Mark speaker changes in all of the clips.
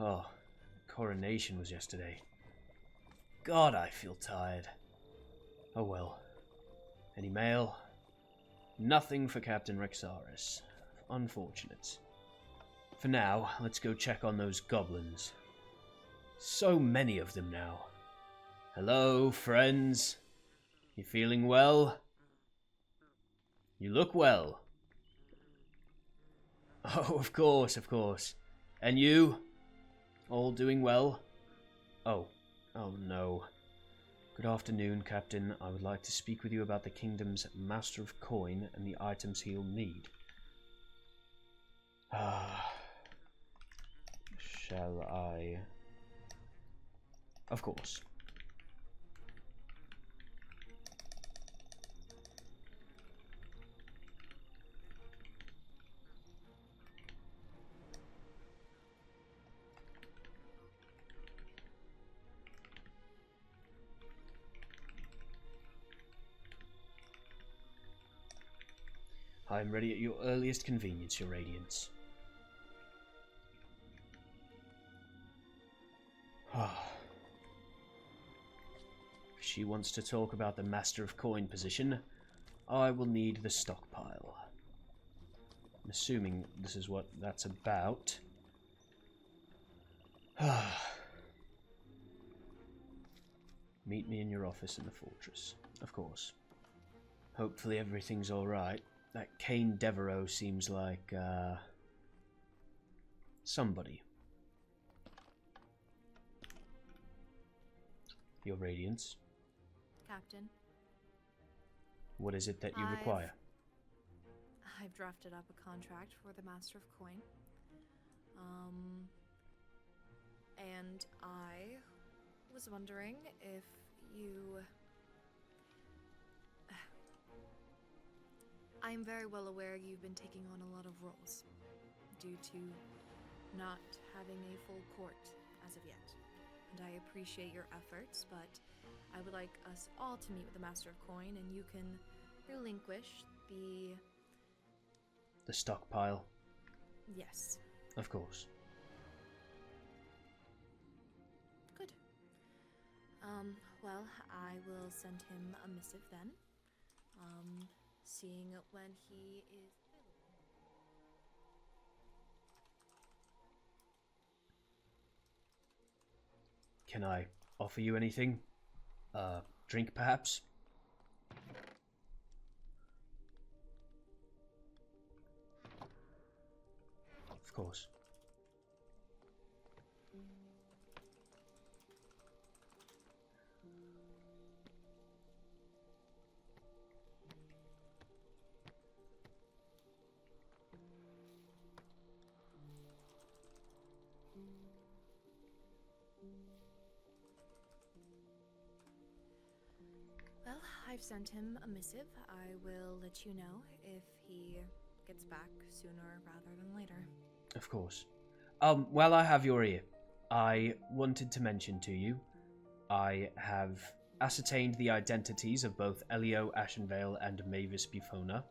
Speaker 1: Oh, the coronation was yesterday. God, I feel tired. Oh well. Any mail? Nothing for Captain Rexaris. Unfortunate. For now, let's go check on those goblins. So many of them now. Hello, friends. You feeling well? You look well. Oh, of course, of course. And you? All doing well? Oh no. Good afternoon, Captain. I would like to speak with you about the kingdom's Master of Coin and the items he'll need. Shall I? Of course. I am ready at your earliest convenience, Your Radiance. If she wants to talk about the Master of Coin position, I will need the stockpile. I'm assuming this is what that's about. Meet me in your office in the fortress. Of course. Hopefully everything's alright. That Kaine Devereaux seems like, somebody. Your Radiance.
Speaker 2: Captain.
Speaker 1: What is it that you require?
Speaker 2: I've drafted up a contract for the Master of Coin. And I was wondering if you... I'm very well aware you've been taking on a lot of roles due to not having a full court as of yet. And I appreciate your efforts, but I would like us all to meet with the Master of Coin, and you can relinquish
Speaker 1: the stockpile?
Speaker 2: Yes.
Speaker 1: Of course.
Speaker 2: Good. Well, I will send him a missive then. Seeing when he is
Speaker 1: Can I offer you anything? Drink perhaps? Of course.
Speaker 2: Well, I've sent him a missive. I will let you know if he gets back sooner rather than later.
Speaker 1: Of course. While I have your ear, I wanted to mention to you, I have ascertained the identities of both Elio Ashenvale and Mavis Bufona.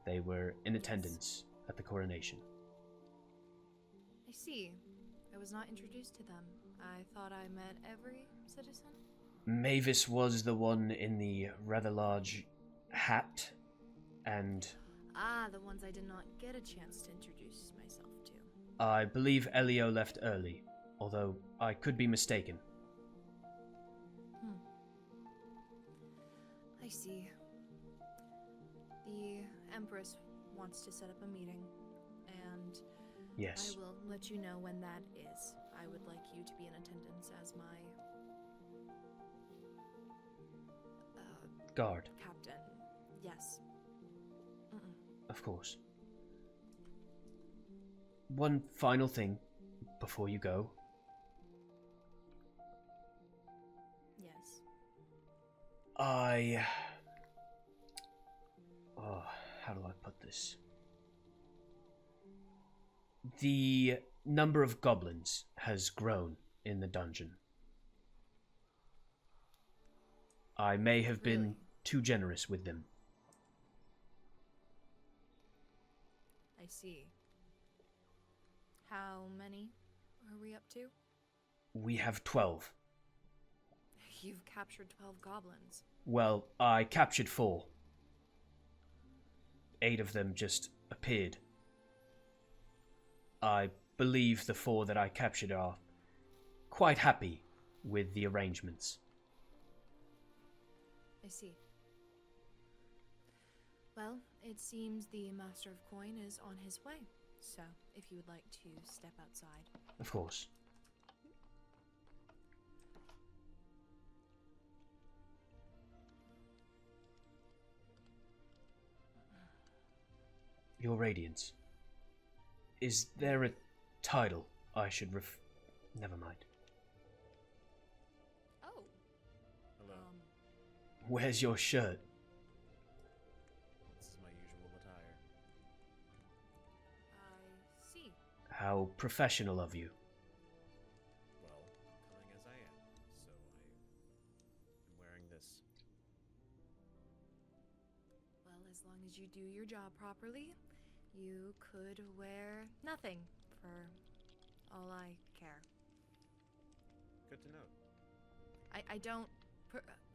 Speaker 1: They were in attendance at the coronation.
Speaker 2: I see. I was not introduced to them. I thought I met every citizen.
Speaker 1: Mavis was the one in the rather large hat, and...
Speaker 2: Ah, the ones I did not get a chance to introduce myself to.
Speaker 1: I believe Elio left early, although I could be mistaken.
Speaker 2: I see. The Empress wants to set up a meeting, and
Speaker 1: Yes.
Speaker 2: I will let you know when that is. I would like you to be in attendance as my
Speaker 1: Guard.
Speaker 2: captain. Yes.
Speaker 1: Of course. One final thing before you go.
Speaker 2: Yes.
Speaker 1: How do I put this? The number of goblins has grown in the dungeon. I may have been too generous with them.
Speaker 2: I see. How many are we up to?
Speaker 1: We have 12.
Speaker 2: You've captured 12 goblins.
Speaker 1: Well, I captured 4. 8 of them just appeared. I believe the 4 that I captured are quite happy with the arrangements.
Speaker 2: I see. Well, it seems the Master of Coin is on his way. So, if you would like to step outside.
Speaker 1: Of course. Your Radiance. Is there a title I should Never mind.
Speaker 2: Oh.
Speaker 3: Hello.
Speaker 1: Where's your shirt?
Speaker 3: This is my usual attire.
Speaker 2: I see.
Speaker 1: How professional of you.
Speaker 3: Well, coming as I am, so I'm wearing this.
Speaker 2: Well, as long as you do your job properly, you could wear nothing for all I care.
Speaker 3: Good to know.
Speaker 2: I don't...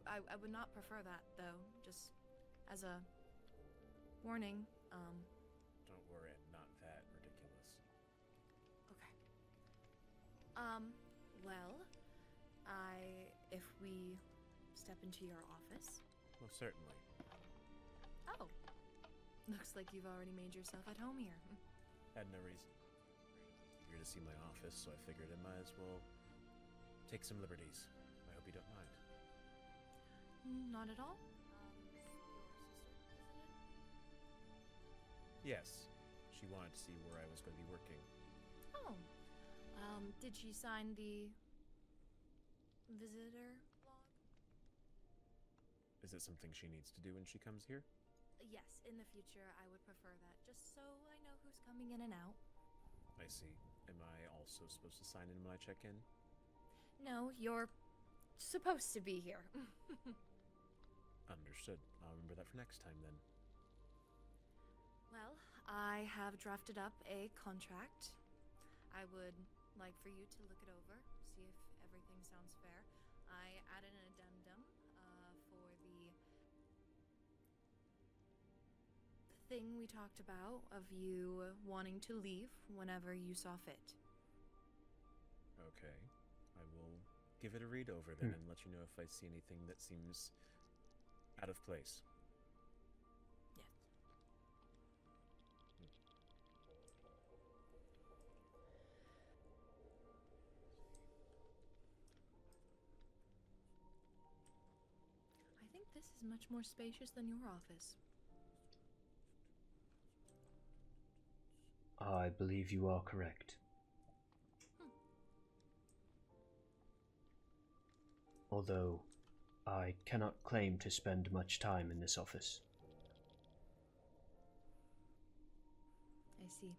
Speaker 2: I would not prefer that, though. Just as a warning.
Speaker 3: Don't worry, I'm not that ridiculous.
Speaker 2: Okay. Well, if we step into your office...
Speaker 3: Most certainly.
Speaker 2: Oh. Looks like you've already made yourself at home here.
Speaker 3: Had no reason. You're here to see my office, so I figured I might as well take some liberties. I hope you don't mind.
Speaker 2: Not at all. Your sister visited?
Speaker 3: Yes. She wanted to see where I was going to be working.
Speaker 2: Oh. Did she sign the visitor log?
Speaker 3: Is it something she needs to do when she comes here?
Speaker 2: Yes, in the future I would prefer that, just so I know who's coming in and out.
Speaker 3: I see. Am I also supposed to sign in when I check in?
Speaker 2: No, you're supposed to be here.
Speaker 3: Understood. I'll remember that for next time then.
Speaker 2: Well, I have drafted up a contract. I would like for you to look it over, see if everything sounds fair. I added an addendum for the thing we talked about of you wanting to leave whenever you saw fit.
Speaker 3: Okay. I will give it a read over then and let you know if I see anything that seems out of place.
Speaker 2: Yes. I think this is much more spacious than your office.
Speaker 1: I believe you are correct. Although, I cannot claim to spend much time in this office.
Speaker 2: I see.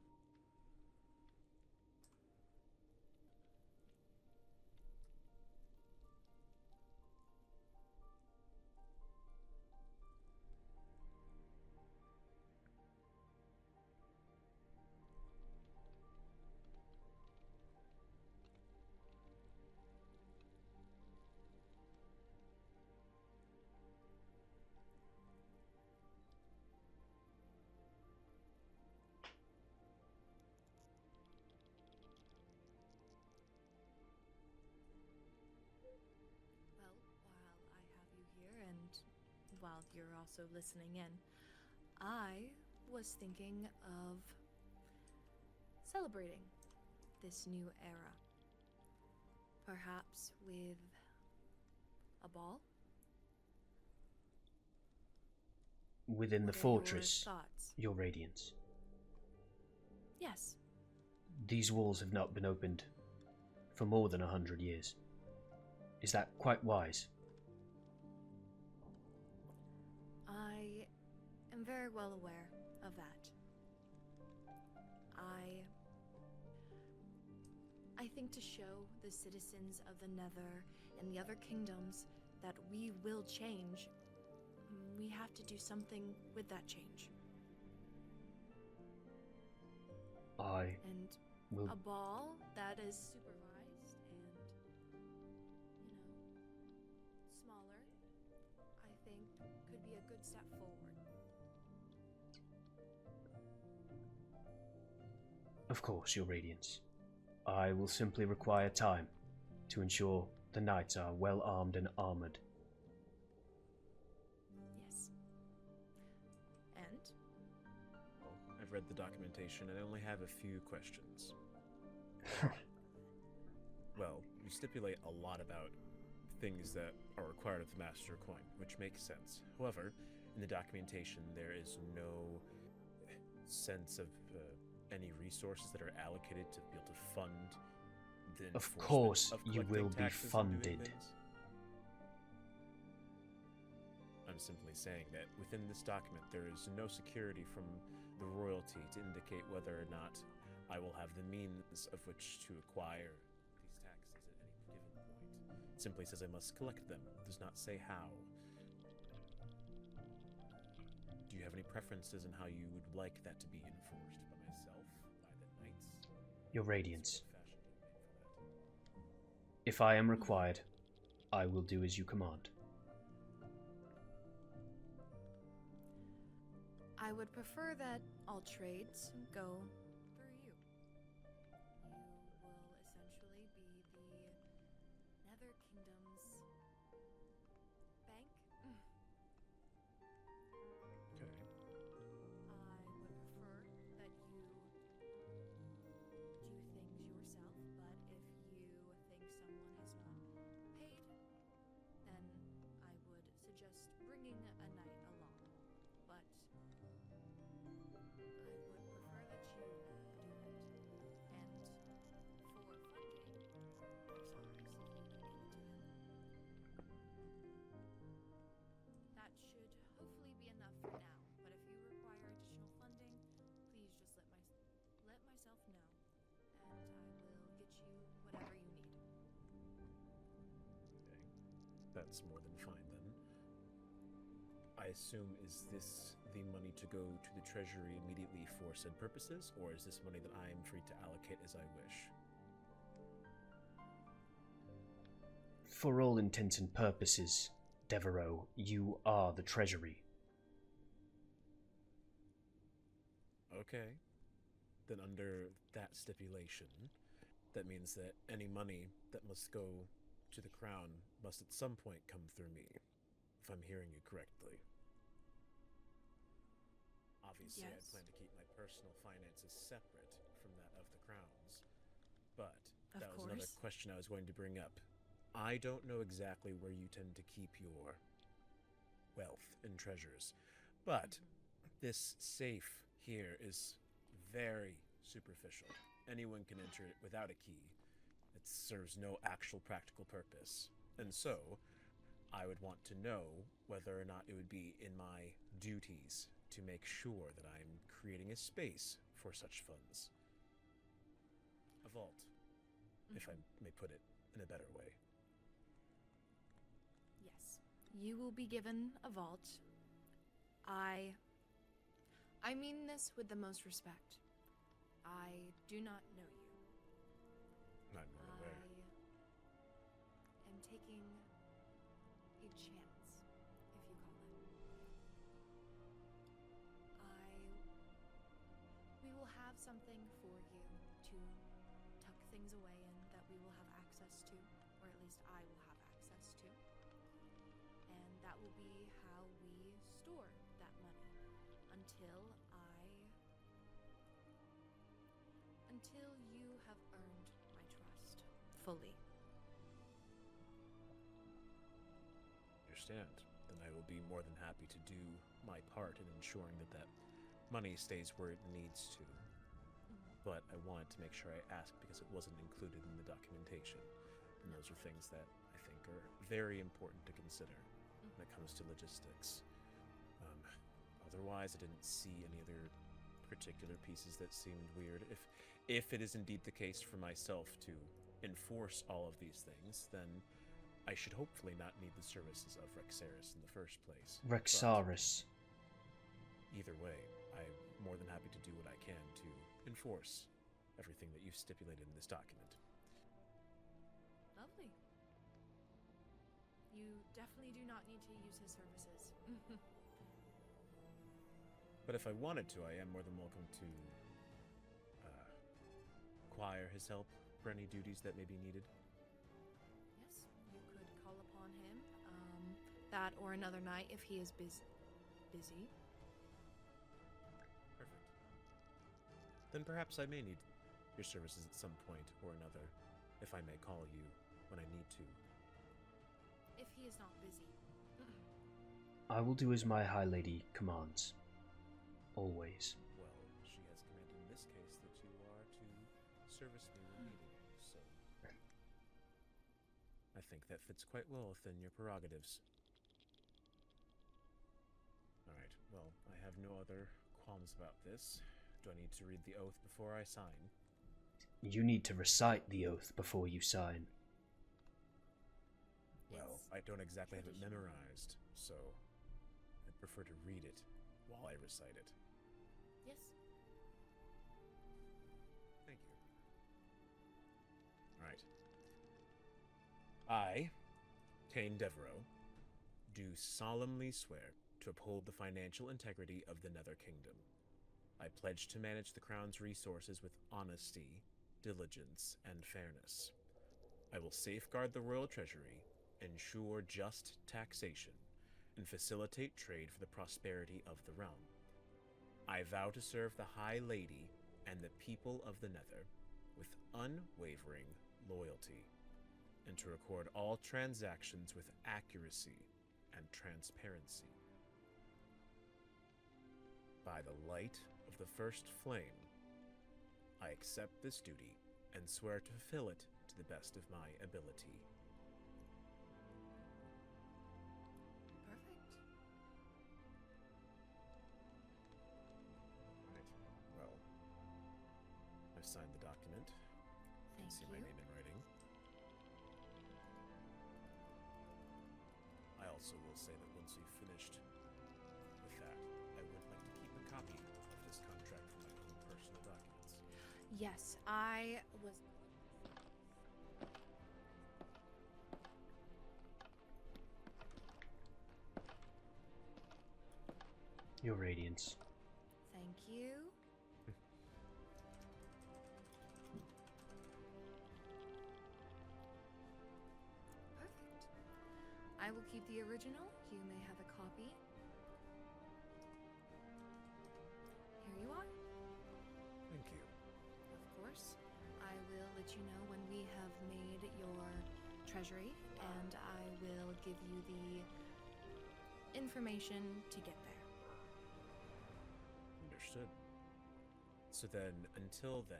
Speaker 2: Well, while I have you here and while you're also listening in, I was thinking of celebrating this new era. Perhaps with a ball?
Speaker 1: Within the
Speaker 2: What are your
Speaker 1: fortress,
Speaker 2: thoughts?
Speaker 1: Your Radiance.
Speaker 2: Yes.
Speaker 1: These walls have not been opened for more than 100 years. Is that quite wise?
Speaker 2: I am very well aware of that. I think to show the citizens of the Nether and the other kingdoms that we will change, we have to do something with that change.
Speaker 1: I
Speaker 2: And A ball that is supervised and, smaller, I think could be a good step forward.
Speaker 1: Of course, Your Radiance. I will simply require time to ensure the knights are well armed and armored.
Speaker 2: Yes. And?
Speaker 3: Well, I've read the documentation and I only have a few questions. Well, you stipulate a lot about things that are required of the Master Coin, which makes sense. However, in the documentation, there is no sense of any resources that are allocated to be able to fund the
Speaker 1: Of
Speaker 3: enforcement
Speaker 1: course,
Speaker 3: of
Speaker 1: you
Speaker 3: collecting
Speaker 1: will be
Speaker 3: taxes and doing
Speaker 1: funded.
Speaker 3: things. I'm simply saying that within this document, there is no security from the royalty to indicate whether or not I will have the means of which to acquire these taxes at any given point. It simply says I must collect them. It does not say how. Do you have any preferences in how you would like that to be enforced? By myself? By the knights?
Speaker 1: Your Radiance.
Speaker 3: What sort of fashion do you make for that?
Speaker 1: If I am required, I will do as you command.
Speaker 2: I would prefer that all trades go through you. You will essentially be the Nether Kingdom's bank.
Speaker 3: Okay.
Speaker 2: I would prefer that you do things yourself, but if you think someone has not paid, then I would suggest bringing a knight along. But I would prefer that you do it. And for funding, Rexaris, if you could give it to him. That should hopefully be enough for now, but if you require additional funding, please just let myself know, and I will get you whatever you need.
Speaker 3: Okay. That's more than fine then. I assume, is this the money to go to the treasury immediately for said purposes, or is this money that I am free to allocate as I wish?
Speaker 1: For all intents and purposes, Devereaux, you are the treasury.
Speaker 3: Okay. Then under that stipulation, that means that any money that must go to the crown must at some point come through me, if I'm hearing you correctly. Obviously, I
Speaker 2: Yes.
Speaker 3: plan to keep my personal finances separate from that of the crown's, but
Speaker 2: Of
Speaker 3: that was another
Speaker 2: course.
Speaker 3: question I was going to bring up. I don't know exactly where you tend to keep your wealth and treasures, but this safe here is very superficial. Anyone can enter it without a key. It serves no actual practical purpose. And so, I would want to know whether or not it would be in my duties to make sure that I'm creating a space for such funds. A vault, if I may put it in a better way.
Speaker 2: Yes. You will be given a vault. I mean this with the most respect. I do not know you.
Speaker 3: I'm not aware.
Speaker 2: I am taking a chance, if you call it. We will have something for you to tuck things away in that we will have access to, or at least I will have access to. And that will be how we store that money until you have earned my trust fully.
Speaker 3: Understand. Then I will be more than happy to do my part in ensuring that that money stays where it needs to. But I wanted to make sure I asked because it wasn't included in the documentation. And those are things that I think are very important to consider when it comes to logistics. Otherwise, I didn't see any other particular pieces that seemed weird. If it is indeed the case for myself to enforce all of these things, then I should hopefully not need the services of Rexaris in the first place.
Speaker 1: Rexaris.
Speaker 3: But either way, I'm more than happy to do what I can to enforce everything that you've stipulated in this document.
Speaker 2: Lovely. You definitely do not need to use his services.
Speaker 3: But if I wanted to, I am more than welcome to acquire his help for any duties that may be needed.
Speaker 2: Yes, you could call upon him. That or another night if he is busy.
Speaker 3: Perfect. Then perhaps I may need your services at some point or another, if I may call you when I need to.
Speaker 2: If he is not busy.
Speaker 1: I will do as my High Lady commands. Always.
Speaker 3: Well, she has commanded in this case that you are to service me when needed, so I think that fits quite well within your prerogatives. Alright, well, I have no other qualms about this. Do I need to read the oath before I sign?
Speaker 1: You need to recite the oath before you sign.
Speaker 3: Well, I don't exactly have it memorized, so I'd prefer to read it while I recite it.
Speaker 2: Yes.
Speaker 3: Thank you. Alright. I, Kaine Devereaux, do solemnly swear to uphold the financial integrity of the Nether Kingdom. I pledge to manage the Crown's resources with honesty, diligence, and fairness. I will safeguard the royal treasury, ensure just taxation, and facilitate trade for the prosperity of the realm. I vow to serve the High Lady and the people of the Nether with unwavering loyalty, and to record all transactions with accuracy and transparency. By the light of the first flame, I accept this duty and swear to fulfill it to the best of my ability.
Speaker 2: Perfect.
Speaker 3: Right. Well, I've signed the document. You can
Speaker 2: Thank
Speaker 3: see
Speaker 2: you.
Speaker 3: my name in writing. I also will say that once we've finished with that, I would like to keep a copy of this contract for my own personal documents.
Speaker 2: Yes, I was.
Speaker 1: Your Radiance.
Speaker 2: Thank you. Perfect. I will keep the original. You may have a copy. Here you are.
Speaker 3: Thank you.
Speaker 2: Of course. I will let you know when we have made your treasury, and I will give you the information to get there.
Speaker 3: Understood. So then, until then,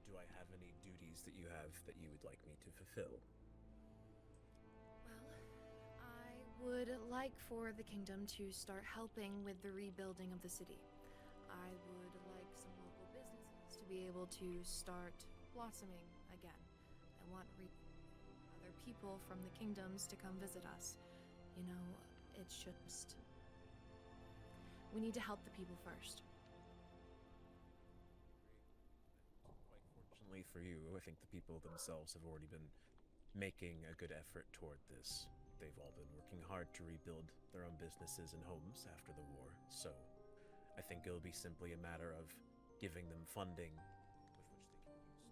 Speaker 3: do I have any duties that you have that you would like me to fulfill?
Speaker 2: Well, I would like for the kingdom to start helping with the rebuilding of the city. I would like some local businesses to be able to start blossoming again. I want other people from the kingdoms to come visit us. You know, it's just... we need to help the people first.
Speaker 3: Quite fortunately for you, I think the people themselves have already been making a good effort toward this. They've all been working hard to rebuild their own businesses and homes after the war, so I think it'll be simply a matter of giving them funding with which they can use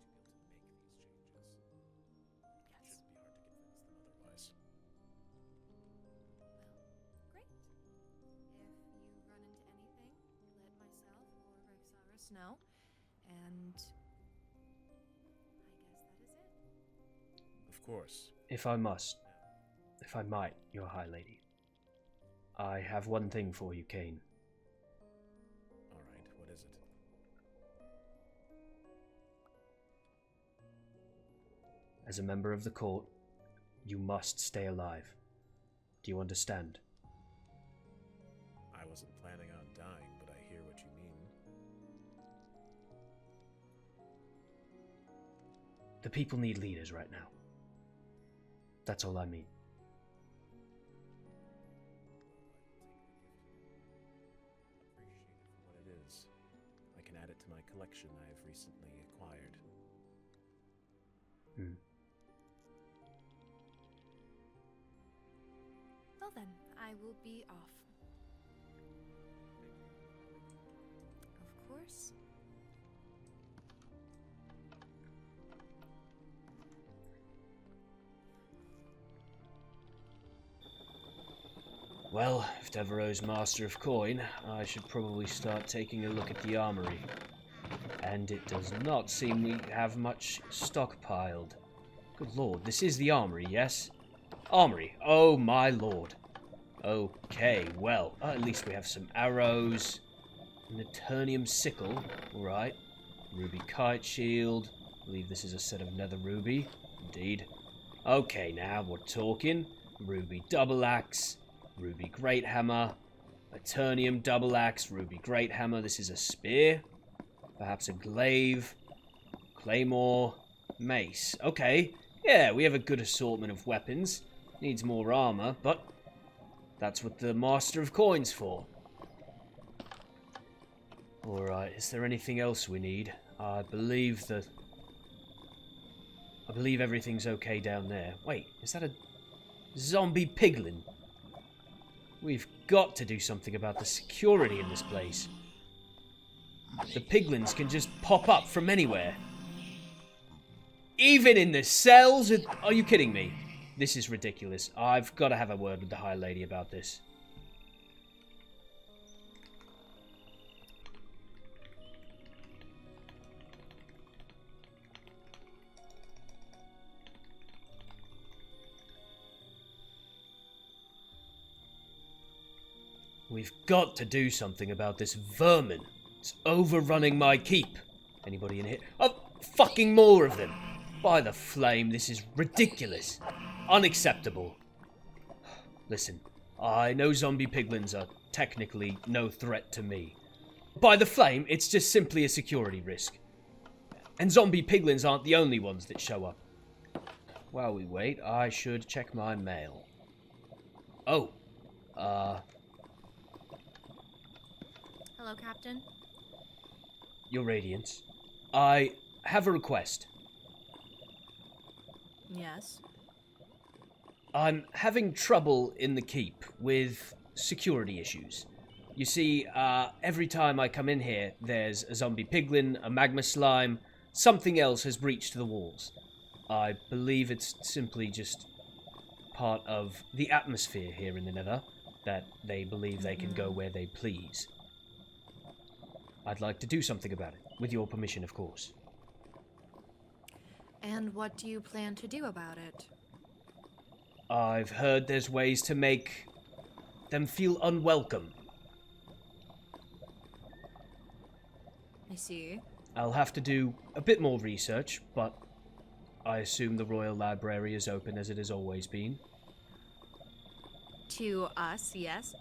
Speaker 3: to be able to make these changes. It shouldn't be hard to convince them otherwise.
Speaker 2: Well, great. If you run into anything, let myself or Rexaris know, and I guess that is it.
Speaker 3: Of course.
Speaker 1: If I might, Your High Lady. I have one thing for you, Kaine.
Speaker 3: Alright, what is it?
Speaker 1: As a member of the court, you must stay alive. Do you understand?
Speaker 3: I wasn't planning on dying, but I hear what you mean.
Speaker 1: The people need leaders right now. That's all I mean.
Speaker 3: Appreciate it for what it is. I can add it to my collection I have recently acquired.
Speaker 2: Well then, I will be off. Of course.
Speaker 1: Well, if Devereaux's master of coin, I should probably start taking a look at the armory. And it does not seem we have much stockpiled. Good lord, this is the armory, yes? Armory, oh my lord. Okay, well, at least we have some arrows. Netherian sickle, alright. Ruby kite shield. I believe this is a set of nether ruby. Indeed. Okay, now we're talking. Ruby double axe. Ruby great hammer. Eternium double axe. Ruby great hammer. This is a spear. Perhaps a glaive. Claymore. Mace. Okay. Yeah, we have a good assortment of weapons. Needs more armor, but that's what the Master of Coin's for. Alright, is there anything else we need? I believe everything's okay down there. Wait, is that a zombie piglin? We've got to do something about the security in this place. The piglins can just pop up from anywhere. Even in the cells? Are you kidding me? This is ridiculous. I've got to have a word with the High Lady about this. We've got to do something about this vermin. It's overrunning my keep. Anybody in here? Oh, fucking more of them. By the flame, this is ridiculous. Unacceptable. Listen, I know zombie piglins are technically no threat to me. By the flame, it's just simply a security risk. And zombie piglins aren't the only ones that show up. While we wait, I should check my mail. Oh,
Speaker 2: Hello, Captain.
Speaker 1: Your Radiance. I have a request.
Speaker 2: Yes.
Speaker 1: I'm having trouble in the keep with security issues. You see, every time I come in here, there's a zombie piglin, a magma slime, something else has breached the walls. I believe it's simply just part of the atmosphere here in the Nether, that they believe they can go where they please. I'd like to do something about it, with your permission, of course.
Speaker 2: And what do you plan to do about it?
Speaker 1: I've heard there's ways to make them feel unwelcome.
Speaker 2: I see.
Speaker 1: I'll have to do a bit more research, but I assume the Royal Library is open as it has always been.
Speaker 2: To us, yes.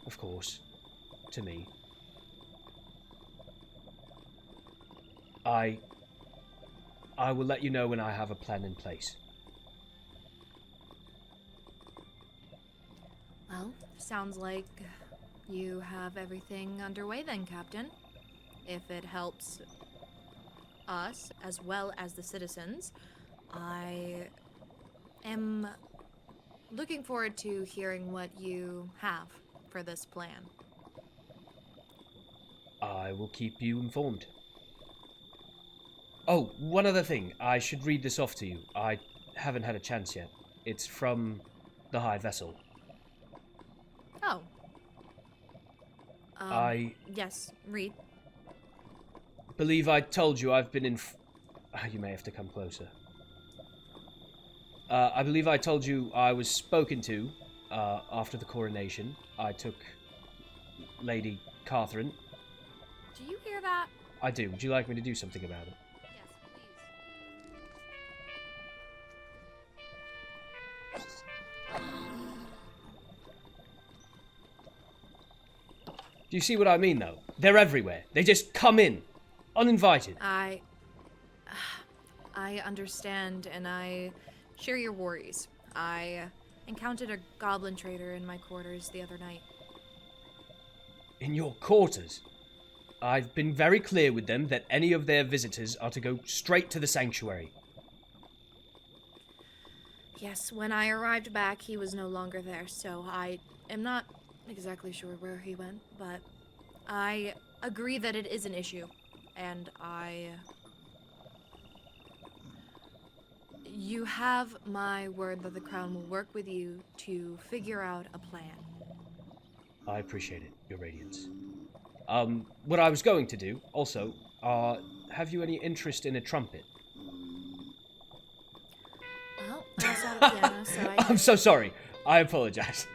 Speaker 1: Of course. To me. I will let you know when I have a plan in place.
Speaker 2: Well, sounds like you have everything underway then, Captain. If it helps us as well as the citizens, I am looking forward to hearing what you have for this plan.
Speaker 1: I will keep you informed. Oh, one other thing. I should read this off to you. I haven't had a chance yet. It's from the High Vessel.
Speaker 2: Oh. Yes, read.
Speaker 1: Believe I told you I've been in... You may have to come closer. I believe I told you I was spoken to after the coronation. I took Lady Catherine.
Speaker 2: Do you hear that?
Speaker 1: I do. Would you like me to do something about it?
Speaker 2: Yes,
Speaker 1: Do you see what I mean, though? They're everywhere. They just come in, uninvited.
Speaker 2: I understand, and I share your worries. I encountered a goblin trader in my quarters the other night.
Speaker 1: In your quarters? I've been very clear with them that any of their visitors are to go straight to the sanctuary.
Speaker 2: Yes, when I arrived back, he was no longer there, so I am not exactly sure where he went, but I agree that it is an issue, and You have my word that the Crown will work with you to figure out a plan.
Speaker 1: I appreciate it, Your Radiance. What I was going to do, also, have you any interest in a trumpet?
Speaker 2: Well, I also have a piano, so I...
Speaker 1: I'm so sorry. I apologize.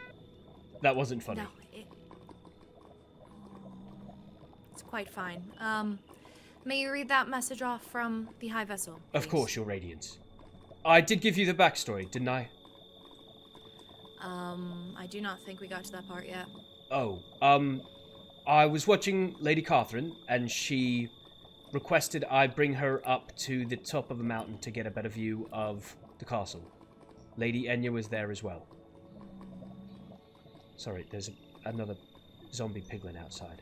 Speaker 1: That wasn't funny.
Speaker 2: No, it's quite fine. May you read that message off from the High Vessel, please?
Speaker 1: Of course, Your Radiance. I did give you the backstory, didn't I?
Speaker 2: I do not think we got to that part yet.
Speaker 1: Oh, I was watching Lady Catherine, and she requested I bring her up to the top of a mountain to get a better view of the castle. Lady Enya was there as well. Sorry, there's another zombie piglin outside.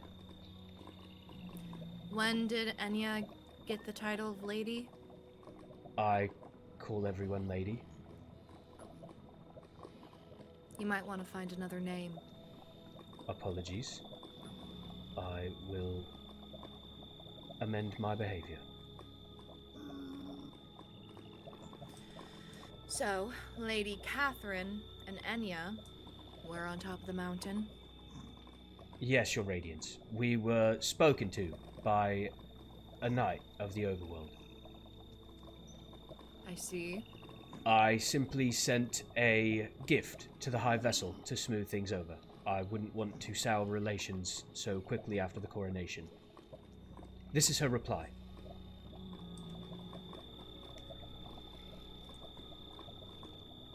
Speaker 2: When did Enya get the title of lady?
Speaker 1: I call everyone lady.
Speaker 2: You might want to find another name.
Speaker 1: Apologies. I will amend my behavior.
Speaker 2: So, Lady Catherine and Enya were on top of the mountain.
Speaker 1: Yes, Your Radiance. We were spoken to by a knight of the overworld.
Speaker 2: I see.
Speaker 1: I simply sent a gift to the High Vessel to smooth things over. I wouldn't want to sour relations so quickly after the coronation. This is her reply.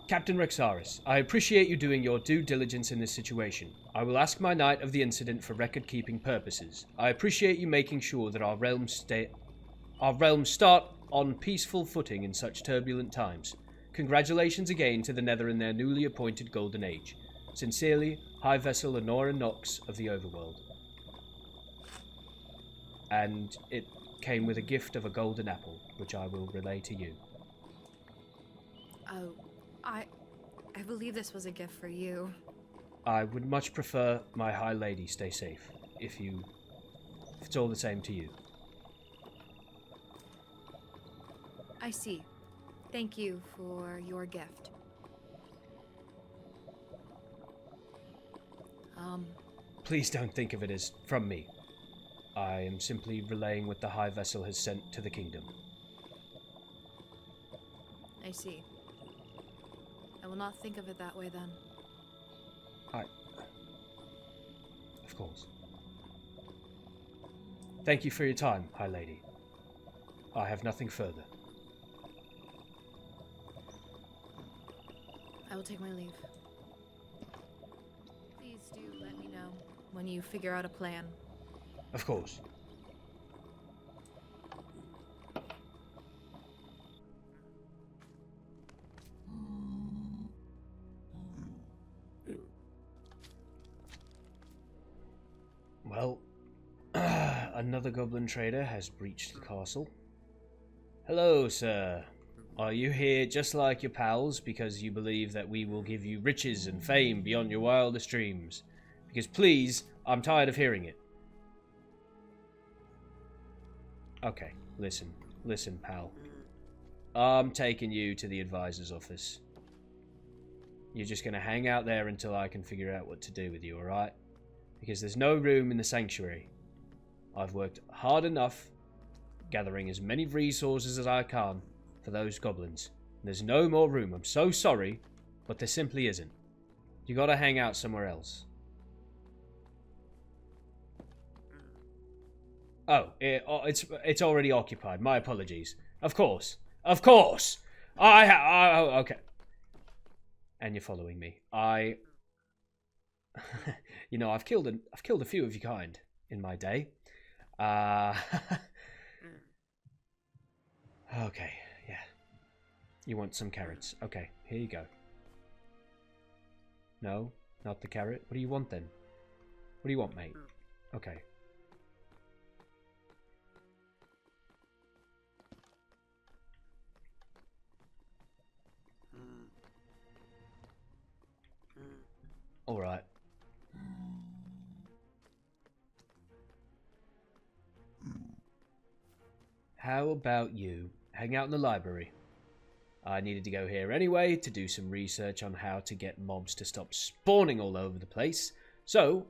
Speaker 1: Captain Rexaris, I appreciate you doing your due diligence in this situation. I will ask my knight of the incident for record-keeping purposes. I appreciate you making sure that our realms start on peaceful footing in such turbulent times. Congratulations again to the Nether in their newly appointed Golden Age. Sincerely, High Vessel Honora Nox of the Overworld. And it came with a gift of a golden apple, which I will relay to you.
Speaker 2: Oh, I believe this was a gift for you.
Speaker 1: I would much prefer my High Lady stay safe, if it's all the same to you.
Speaker 2: I see. Thank you for your gift.
Speaker 1: Please don't think of it as from me. I am simply relaying what the High Vessel has sent to the kingdom.
Speaker 2: I see. I will not think of it that way then.
Speaker 1: Of course. Thank you for your time, High Lady. I have nothing further.
Speaker 2: I will take my leave. Please do let me know when you figure out a plan.
Speaker 1: Of course. Well, another goblin trader has breached the castle. Hello, sir. Are you here just like your pals because you believe that we will give you riches and fame beyond your wildest dreams? Because please, I'm tired of hearing it. Okay, listen, pal. I'm taking you to the advisor's office. You're just gonna hang out there until I can figure out what to do with you, alright? Because there's no room in the sanctuary. I've worked hard enough, gathering as many resources as I can for those goblins. There's no more room. I'm so sorry, but there simply isn't. You gotta hang out somewhere else. Oh, it's already occupied. My apologies. Of course. Okay. And you're following me. You know, I've killed a few of your kind in my day. Okay, yeah. You want some carrots? Okay, here you go. No, not the carrot. What do you want then? What do you want, mate? Okay. how about you hang out in the library? I needed to go here anyway to do some research on how to get mobs to stop spawning all over the place. So,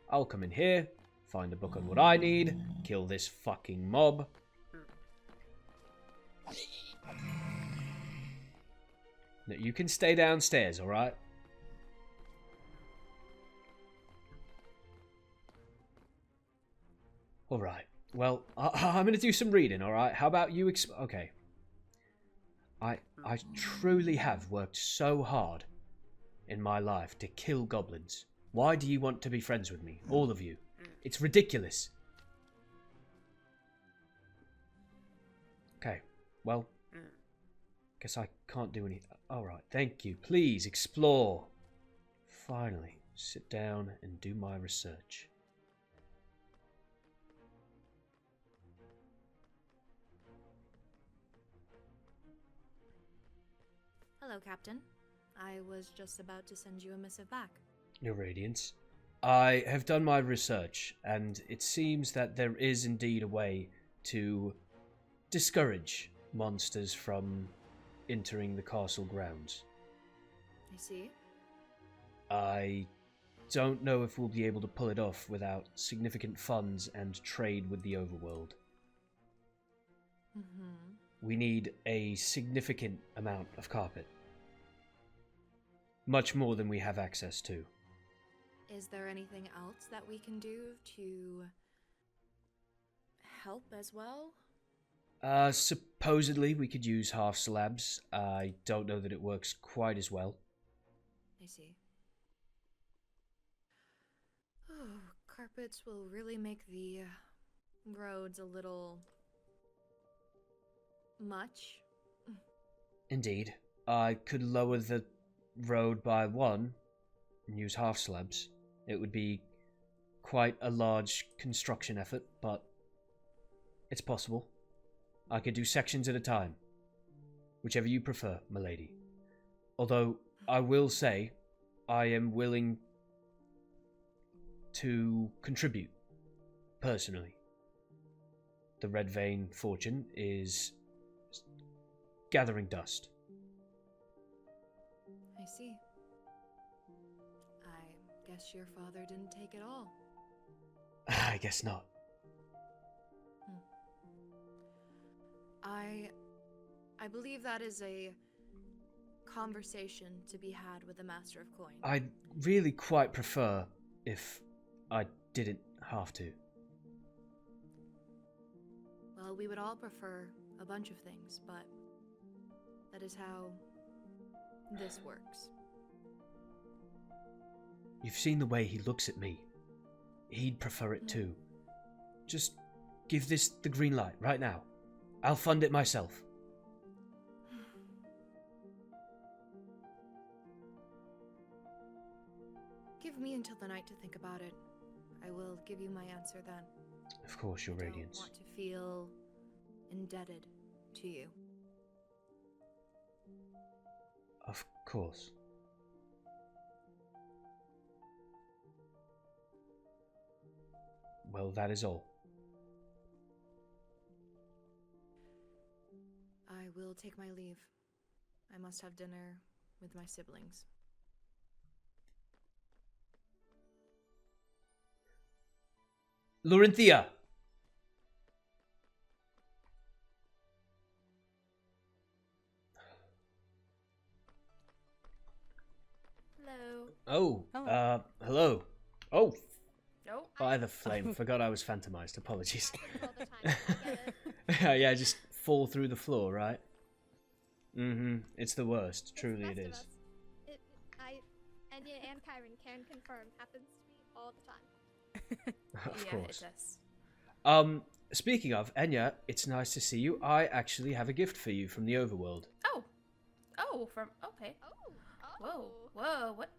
Speaker 1: I'll come in here, find a book on what I need, kill this fucking mob. No, you can stay downstairs, alright? Alright, well, I'm gonna do some reading, alright? How about you okay. I truly have worked so hard in my life to kill goblins. Why do you want to be friends with me? All of you. It's ridiculous. Okay, well, guess I can't do any... Alright, thank you. Please, explore. Finally, sit down and do my research.
Speaker 2: Hello, Captain. I was just about to send you a missive back.
Speaker 1: Your Radiance. I have done my research, and it seems that there is indeed a way to discourage monsters from entering the castle grounds.
Speaker 2: I see.
Speaker 1: I don't know if we'll be able to pull it off without significant funds and trade with the overworld. We need a significant amount of carpet. Much more than we have access to.
Speaker 2: Is there anything else that we can do to help as well?
Speaker 1: Supposedly we could use half slabs. I don't know that it works quite as well.
Speaker 2: I see. Oh, carpets will really make the roads a little much.
Speaker 1: Indeed. I could lower the road by 1 and use half slabs. It would be quite a large construction effort, but it's possible. I could do sections at a time. Whichever you prefer, milady. Although, I will say, I am willing to contribute, personally. The Red Vein fortune is gathering dust.
Speaker 2: I see. I guess your father didn't take it all.
Speaker 1: I guess not.
Speaker 2: I believe that is a conversation to be had with the Master of Coin.
Speaker 1: I'd really quite prefer if I didn't have to.
Speaker 2: Well, we would all prefer a bunch of things, but that is how this works.
Speaker 1: You've seen the way he looks at me. He'd prefer it too. Just give this the green light right now. I'll fund it myself.
Speaker 2: Give me until the night to think about it. I will give you my answer then.
Speaker 1: Of course, Your Radiance.
Speaker 2: I don't want to feel indebted to you.
Speaker 1: Of course. Well, that is all.
Speaker 2: I will take my leave. I must have dinner with my siblings.
Speaker 1: Lorynthia!
Speaker 4: Hello.
Speaker 1: Oh,
Speaker 4: Hello.
Speaker 1: hello. Oh,
Speaker 4: Nope.
Speaker 1: by the flame. Forgot I was phantomized. Apologies.
Speaker 4: All the time. I get it.
Speaker 1: Yeah, just fall through the floor, right? Mm-hmm. It's the worst.
Speaker 4: It's
Speaker 1: Truly
Speaker 4: the
Speaker 1: it
Speaker 4: best of
Speaker 1: is.
Speaker 4: us. Enya and Kyrin can confirm. Happens to me all the time.
Speaker 1: Of
Speaker 5: Yeah,
Speaker 1: course.
Speaker 5: it does.
Speaker 1: Speaking of, Enya, it's nice to see you. I actually have a gift for you from the overworld.
Speaker 5: Oh. Oh, from okay.
Speaker 4: Oh.
Speaker 5: Whoa. Whoa. What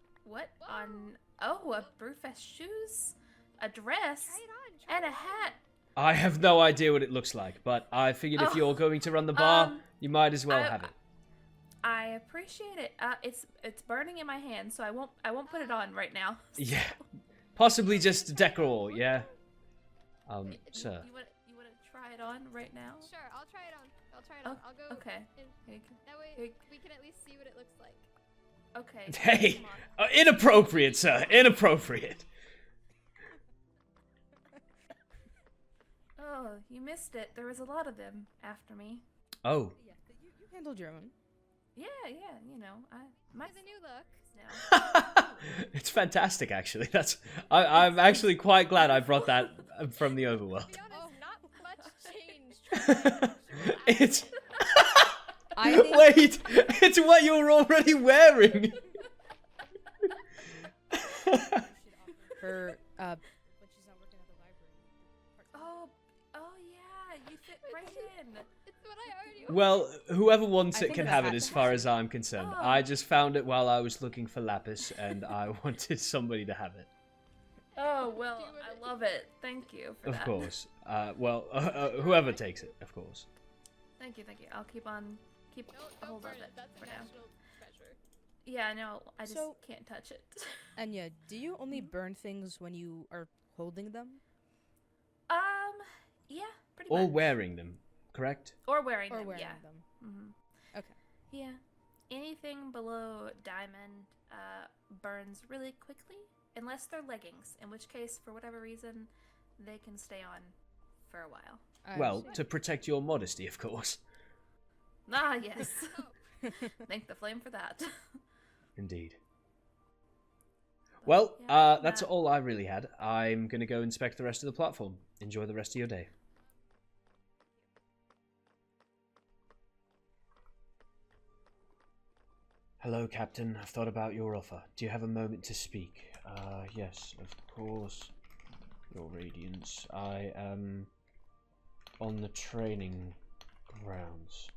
Speaker 4: Whoa.
Speaker 5: on oh, a Brewfest shoes, a dress,
Speaker 4: Try it on. Try
Speaker 5: and a
Speaker 4: it on.
Speaker 5: hat.
Speaker 1: I have no idea what it looks like, but I figured if
Speaker 5: Oh,
Speaker 1: you're going to run the bar, you might as well have it.
Speaker 5: I appreciate it. It's burning in my hand, so I won't put it on right now.
Speaker 1: Yeah. Possibly just decor, yeah. Sir.
Speaker 5: You want to try it it on right now?
Speaker 4: Sure, I'll try it on. I'll try it on. I'll go.
Speaker 5: Okay.
Speaker 4: That way we can at least see what it looks like.
Speaker 5: Okay.
Speaker 1: Hey,
Speaker 5: come on.
Speaker 1: inappropriate, sir. Inappropriate.
Speaker 5: Oh, you missed it. There was a lot of them after me.
Speaker 1: Oh.
Speaker 6: Yeah, you handled your own.
Speaker 5: Yeah, you know, my
Speaker 4: There's a new look.
Speaker 5: now.
Speaker 1: It's fantastic, actually. I'm actually quite glad I brought that from the overworld.
Speaker 4: To be honest, not much changed.
Speaker 1: It's
Speaker 6: I think
Speaker 1: wait, it's what you're already wearing.
Speaker 6: her when she's not working at the library.
Speaker 5: Oh yeah, you fit right in.
Speaker 4: It's what I already
Speaker 1: Well, whoever wants
Speaker 6: I
Speaker 1: it
Speaker 6: think
Speaker 1: can
Speaker 6: it
Speaker 1: have
Speaker 6: was
Speaker 1: it as far as I'm concerned.
Speaker 5: Oh.
Speaker 1: I just found it while I was looking for lapis, and I wanted somebody to have it.
Speaker 5: Oh well, I love it. Thank you for
Speaker 1: Of
Speaker 5: that.
Speaker 1: course. Whoever takes it, of course.
Speaker 5: Thank you. I'll keep a
Speaker 4: Don't
Speaker 5: hold
Speaker 4: burn
Speaker 5: of
Speaker 4: it.
Speaker 5: it
Speaker 4: That's a
Speaker 5: for now.
Speaker 4: national treasure.
Speaker 5: Yeah, no, I just
Speaker 6: So-
Speaker 5: can't touch it.
Speaker 6: Enya, do you only burn things when you are holding them?
Speaker 5: Yeah, pretty
Speaker 1: Or
Speaker 5: much.
Speaker 1: wearing them, correct?
Speaker 5: Or wearing
Speaker 6: Or
Speaker 5: them.
Speaker 6: wearing
Speaker 5: Yeah.
Speaker 6: them?
Speaker 5: Mm-hmm.
Speaker 6: Okay.
Speaker 5: Yeah. Anything below diamond burns really quickly, unless they're leggings, in which case, for whatever reason, they can stay on for a while.
Speaker 6: I
Speaker 1: Well,
Speaker 6: understand.
Speaker 1: to protect your modesty, of course.
Speaker 5: Ah, yes. Thank the flame for that.
Speaker 1: Indeed. Well,
Speaker 5: Yeah,
Speaker 1: that's
Speaker 5: nah.
Speaker 1: all I really had. I'm going to go inspect the rest of the platform. Enjoy the rest of your day. Hello, Captain. I've thought about your offer. Do you have a moment to speak? Yes, of course. Your Radiance. I am on the training grounds.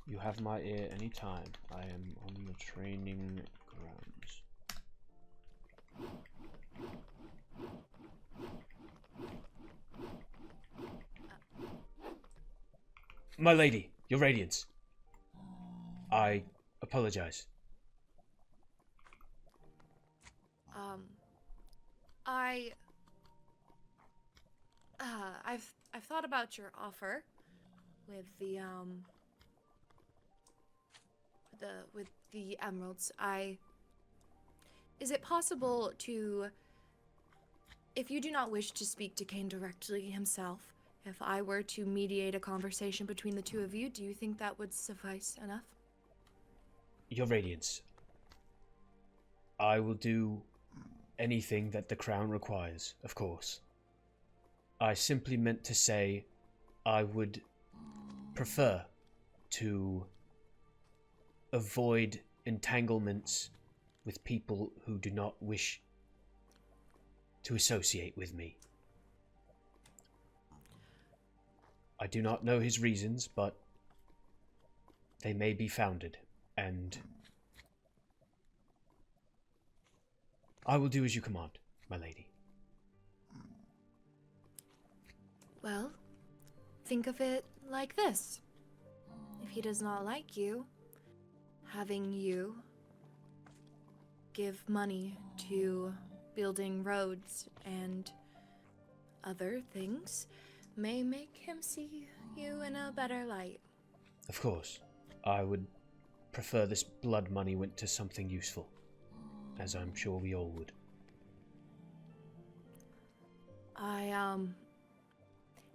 Speaker 1: You have my ear anytime. I am on the training grounds. My lady, your Radiance. I apologize.
Speaker 2: I've thought about your offer with the emeralds. Is it possible to, if you do not wish to speak to Kaine directly himself, if I were to mediate a conversation between the two of you, do you think that would suffice enough?
Speaker 1: Your Radiance. I will do anything that the Crown requires, of course. I simply meant to say I would prefer to avoid entanglements with people who do not wish to associate with me. I do not know his reasons, but they may be founded, and I will do as you command, my lady.
Speaker 2: Well, think of it like this. If he does not like you, having you give money to building roads and other things may make him see you in a better light.
Speaker 1: Of course, I would prefer this blood money went to something useful, as I'm sure we all would.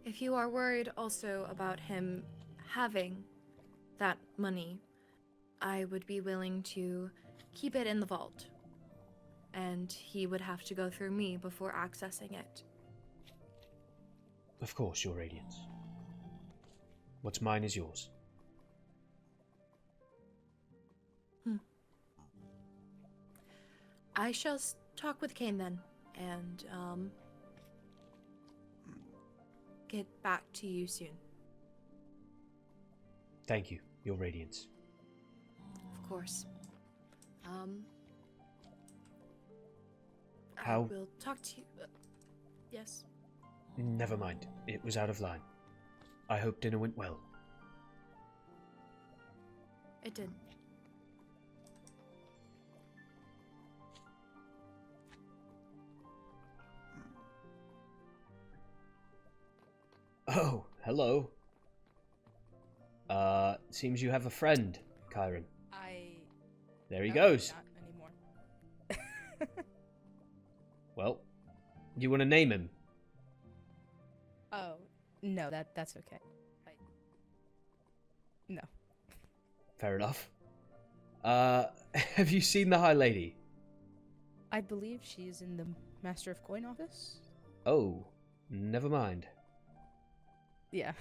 Speaker 2: If you are worried also about him having that money, I would be willing to keep it in the vault. And he would have to go through me before accessing it.
Speaker 1: Of course, your Radiance. What's mine is yours.
Speaker 2: I shall talk with Kaine then, and get back to you soon.
Speaker 1: Thank you, your Radiance.
Speaker 2: Of course. I
Speaker 1: How-
Speaker 2: will talk to you. Yes.
Speaker 1: Never mind, it was out of line. I hope dinner went well.
Speaker 2: It did.
Speaker 1: Oh, hello. Seems you have a friend, Kyrin. There he goes.
Speaker 6: Not anymore.
Speaker 1: Well, do you want to name him?
Speaker 6: Oh, no, that's okay. No.
Speaker 1: Fair enough. Have you seen the High Lady?
Speaker 6: I believe she's in the Master of Coin office.
Speaker 1: Oh, never mind.
Speaker 6: Yeah.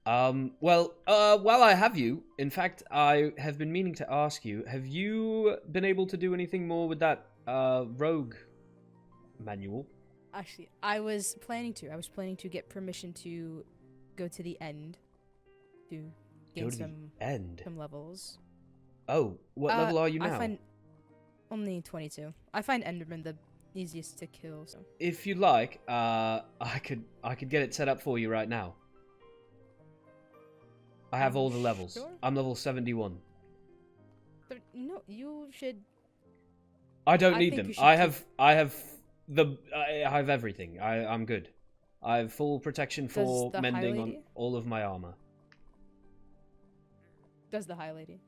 Speaker 1: Well, while I have you, in fact, I have been meaning to ask you, have you been able to do anything more with that, rogue manual?
Speaker 6: Actually, I was planning to get permission to go to the end to gain
Speaker 1: Go to
Speaker 6: some
Speaker 1: the end?
Speaker 6: some levels.
Speaker 1: Oh, what level are you now?
Speaker 6: I find only 22. I find Enderman the easiest to kill, so.
Speaker 1: If you'd like, I could get it set up for you right now. I have all the levels.
Speaker 6: Sure?
Speaker 1: I'm level 71.
Speaker 6: No, you should.
Speaker 1: I don't
Speaker 6: I
Speaker 1: need
Speaker 6: think
Speaker 1: them.
Speaker 6: you should
Speaker 1: I have everything. I'm good. I have full protection for
Speaker 6: Does the High
Speaker 1: mending on
Speaker 6: Lady?
Speaker 1: all of my armor.
Speaker 6: Does the High Lady?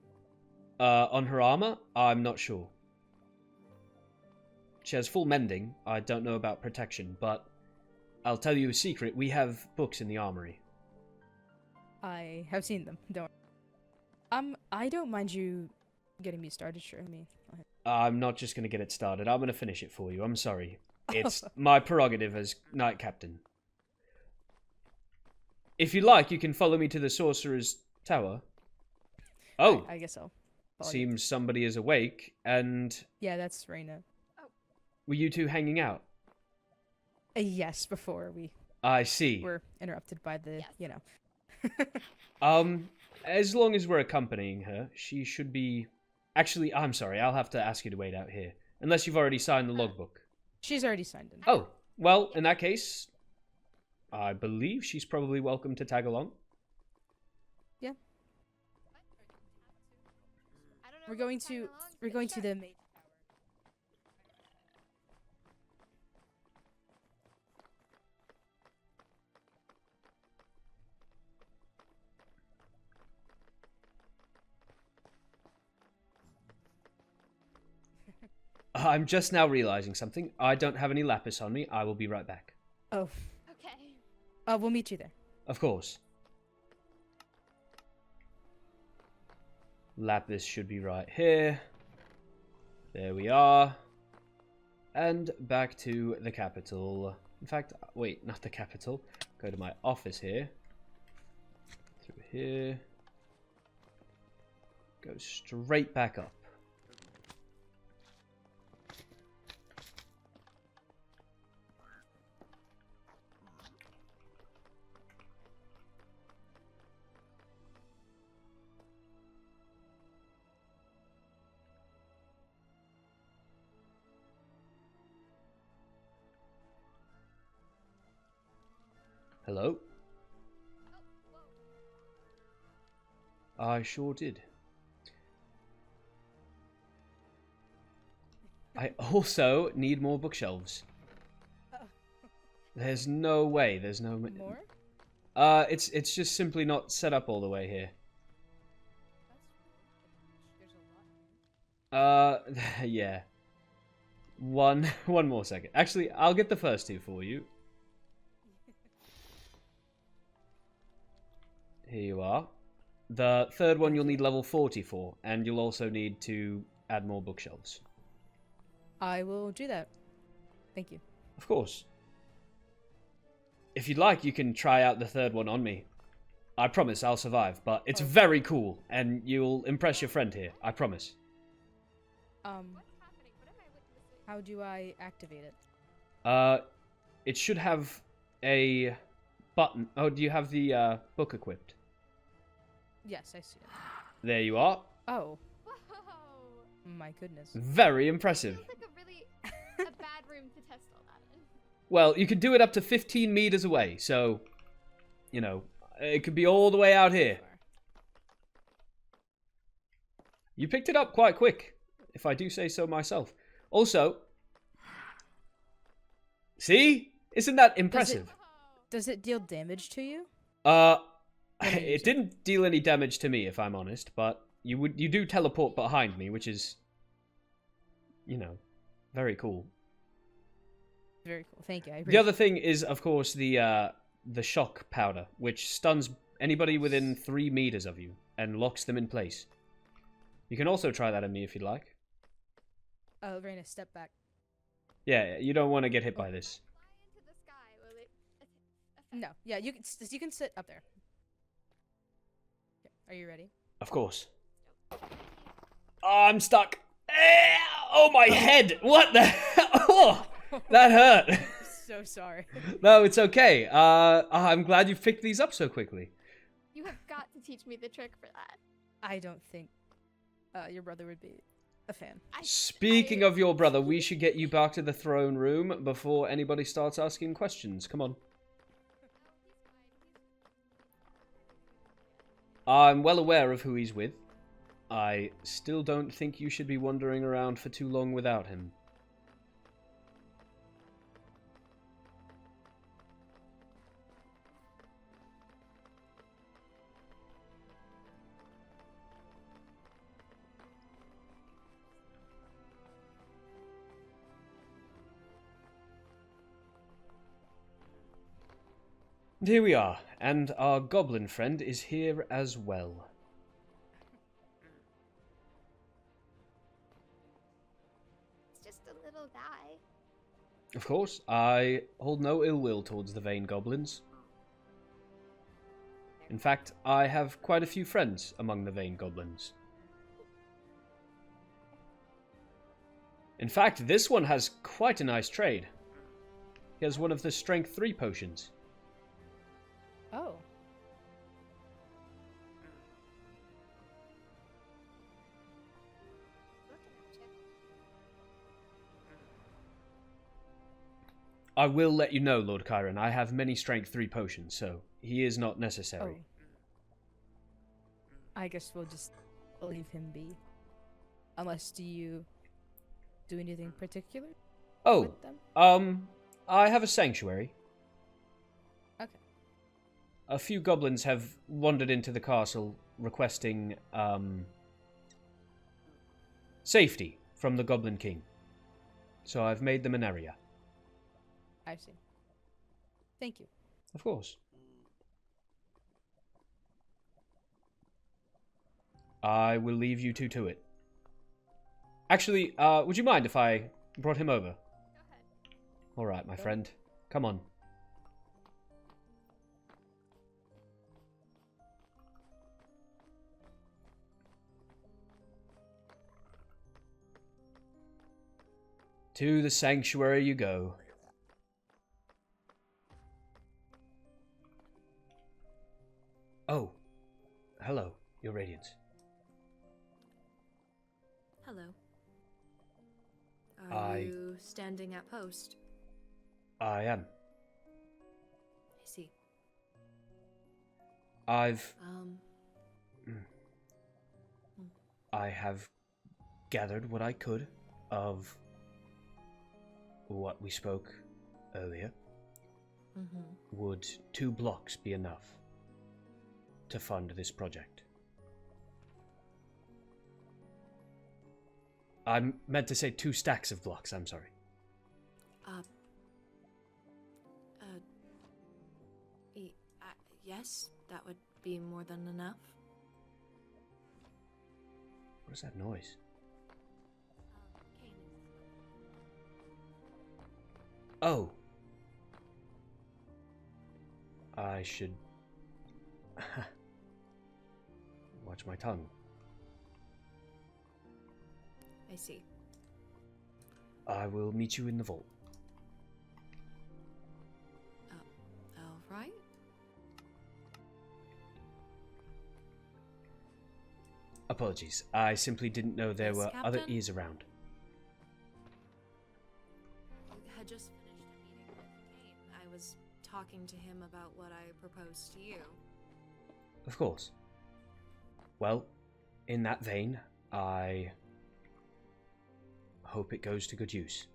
Speaker 1: On her armor, I'm not sure. She has full mending. I don't know about protection, but I'll tell you a secret. We have books in the armory.
Speaker 6: I have seen them. Don't. I don't mind you getting me started. Sure, go ahead.
Speaker 1: I'm not just going to get it started. I'm going to finish it for you. I'm sorry. It's my prerogative as Knight Captain. If you like, you can follow me to the Sorcerer's Tower. Oh,
Speaker 6: I guess so. Follow you.
Speaker 1: seems somebody is awake, and
Speaker 6: Yeah, that's Reina.
Speaker 1: were you two hanging out?
Speaker 6: Yes, before we
Speaker 1: I see.
Speaker 6: were interrupted by the,
Speaker 4: Yes.
Speaker 6: you know.
Speaker 1: As long as we're accompanying her, she should be... Actually, I'm sorry, I'll have to ask you to wait out here. Unless you've already signed the logbook.
Speaker 6: She's already signed in.
Speaker 1: Oh, well, in that case, I believe she's probably welcome to tag along.
Speaker 6: Yeah.
Speaker 4: I don't know
Speaker 6: We're
Speaker 4: if
Speaker 6: going
Speaker 4: I'm tagging
Speaker 6: to
Speaker 4: along,
Speaker 6: we're
Speaker 4: but
Speaker 6: going
Speaker 4: sure.
Speaker 6: to the main tower.
Speaker 1: I'm just now realizing something. I don't have any lapis on me. I will be right back.
Speaker 6: Oh,
Speaker 4: Okay.
Speaker 6: we'll meet you there.
Speaker 1: Of course. Lapis should be right here. There we are. And back to the capital. In fact, wait, not the capital. Go to my office here. Through here. Go straight back up. Hello? I sure did. I also need more bookshelves. There's no way. There's no...
Speaker 6: More?
Speaker 1: It's just simply not set up all the way here.
Speaker 6: There's a lot.
Speaker 1: Yeah. One more second. Actually, I'll get the first two for you. Here you are. The third one you'll need level 40 for, and you'll also need to add more bookshelves.
Speaker 6: I will do that. Thank you.
Speaker 1: Of course. If you'd like, you can try out the third one on me. I promise I'll survive, but it's very cool, and you'll impress your friend here. I promise.
Speaker 4: What's happening? What am I witnessing?
Speaker 6: How do I activate it?
Speaker 1: It should have a button. Oh, do you have the book equipped?
Speaker 6: Yes, I see it.
Speaker 1: There you are.
Speaker 6: Oh,
Speaker 4: Whoa!
Speaker 6: my goodness.
Speaker 1: Very impressive.
Speaker 4: Feels like a really a bad room to test all that in.
Speaker 1: Well, you can do it up to 15 meters away, so, you know, it could be all the way out here. You picked it up quite quick, if I do say so myself. Also, see? Isn't that impressive?
Speaker 6: Does it deal damage to you?
Speaker 1: Uh,
Speaker 6: What are you
Speaker 1: it didn't deal any damage to me, if I'm honest, but you do teleport behind me, which is, you know, very cool.
Speaker 6: Very cool. Thank you. I
Speaker 1: The
Speaker 6: appreciate
Speaker 1: other thing is, of course, the shock powder, which stuns anybody within 3 meters of you and locks them in place. You can also try that on me if you'd like.
Speaker 6: Raina, step back.
Speaker 1: Yeah, you don't want to get hit by this.
Speaker 4: Fly into the sky. Will it affect?
Speaker 6: No. Yeah, you can sit up there. Okay. Are you ready?
Speaker 1: Of course. Oh, I'm stuck. Oh, my head! What the hell? Oh, that hurt.
Speaker 6: So sorry.
Speaker 1: No, it's okay. I'm glad you picked these up so quickly.
Speaker 4: You have got to teach me the trick for that.
Speaker 6: I don't think your brother would be a fan.
Speaker 1: Speaking of your brother, we should get you back to the throne room before anybody starts asking questions. Come on. I'm well aware of who he's with. I still don't think you should be wandering around for too long without him. And here we are, and our goblin friend is here as well.
Speaker 4: It's just a little guy.
Speaker 1: Of course, I hold no ill will towards the vain goblins. In fact, I have quite a few friends among the vain goblins. In fact, this one has quite a nice trade. He has one of the Strength 3 potions.
Speaker 6: Oh.
Speaker 1: I will let you know, Lord Kyrin, I have many Strength 3 potions, so he is not necessary.
Speaker 6: Oh. I guess we'll just leave him be. Unless do you do anything particular
Speaker 1: Oh,
Speaker 6: with them?
Speaker 1: I have a sanctuary.
Speaker 6: Okay.
Speaker 1: A few goblins have wandered into the castle requesting, safety from the Goblin King. So I've made them an area.
Speaker 6: I see. Thank you.
Speaker 1: Of course. I will leave you two to it. Actually, would you mind if I brought him over?
Speaker 4: Go ahead.
Speaker 1: Alright, my friend. Come on. To the sanctuary you go. Oh. Hello, Your Radiance.
Speaker 2: Hello. Are
Speaker 1: I-
Speaker 2: you standing at post?
Speaker 1: I am.
Speaker 2: I see.
Speaker 1: I have gathered what I could of what we spoke earlier. Would 2 blocks be enough to fund this project? I meant to say 2 stacks of blocks, I'm sorry.
Speaker 2: Yes, that would be more than enough.
Speaker 1: What is that noise?
Speaker 2: Kaine.
Speaker 1: Oh. I should watch my tongue.
Speaker 2: I see.
Speaker 1: I will meet you in the vault.
Speaker 2: All right.
Speaker 1: Apologies. I simply didn't know there
Speaker 2: Yes,
Speaker 1: were other
Speaker 2: Captain?
Speaker 1: ears around.
Speaker 2: I had just finished a meeting with Kaine. I was talking to him about what I proposed to you.
Speaker 1: Of course. Well, in that vein, I hope it goes to good use.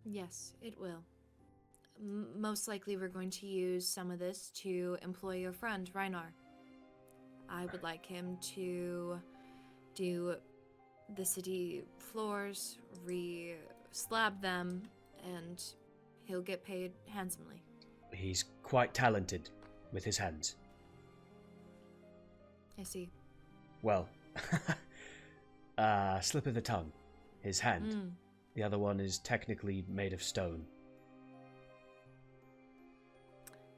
Speaker 2: Yes, it will. most likely we're going to use some of this to employ your friend, Reinar. I would like him to do the city floors, re-slab them, and he'll get paid handsomely.
Speaker 1: He's quite talented with his hands.
Speaker 2: I see.
Speaker 1: Well, slip of the tongue. His hand. The other one is technically made of stone.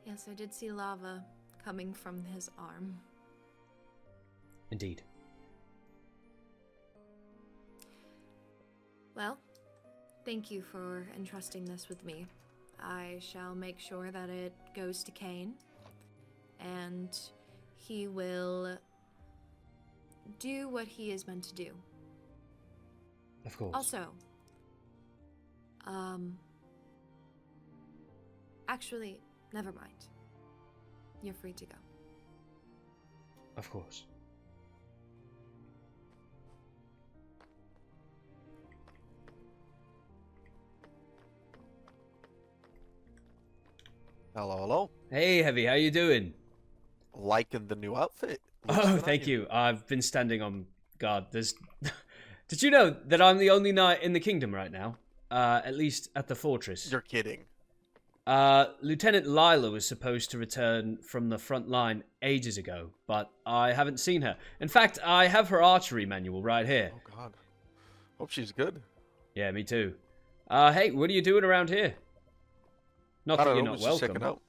Speaker 2: Yes, I did see lava coming from his arm.
Speaker 1: Indeed.
Speaker 2: Well, thank you for entrusting this with me. I shall make sure that it goes to Kaine, and he will do what he is meant to do.
Speaker 1: Of course.
Speaker 2: Also, actually, never mind. You're free to go.
Speaker 1: Of course.
Speaker 7: Hello, hello.
Speaker 1: Hey, Heavy, how you doing?
Speaker 7: Liking the new outfit. Looks
Speaker 1: Oh,
Speaker 7: good on
Speaker 1: thank you. I've been standing on guard. There's... Did you know that I'm the only knight in the kingdom right now? At least at the fortress.
Speaker 7: You're kidding.
Speaker 1: Lieutenant Lila was supposed to return from the front line ages ago, but I haven't seen her. In fact, I have her archery manual right here.
Speaker 7: Oh, God. Hope she's good.
Speaker 1: Yeah, me too. Hey, what are you doing around here? Not
Speaker 7: I
Speaker 1: that
Speaker 7: don't
Speaker 1: you're
Speaker 7: know,
Speaker 1: not
Speaker 7: was just
Speaker 1: welcome.
Speaker 7: checking out.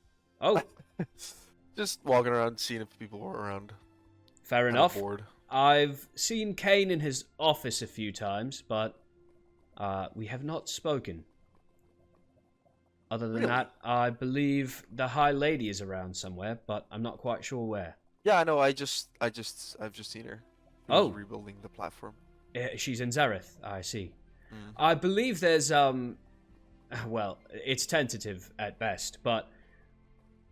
Speaker 1: Oh,
Speaker 7: Just walking around, seeing if people were around.
Speaker 1: fair
Speaker 7: Kinda
Speaker 1: enough.
Speaker 7: bored.
Speaker 1: I've seen Kaine in his office a few times, but we have not spoken. Other than
Speaker 7: Really?
Speaker 1: that, I believe the High Lady is around somewhere, but I'm not quite sure where.
Speaker 7: Yeah, I know. I've just seen her. He was
Speaker 1: Oh.
Speaker 7: rebuilding the platform.
Speaker 1: She's in Zareth, I see.
Speaker 7: Mm.
Speaker 1: I believe there's, well, it's tentative at best, but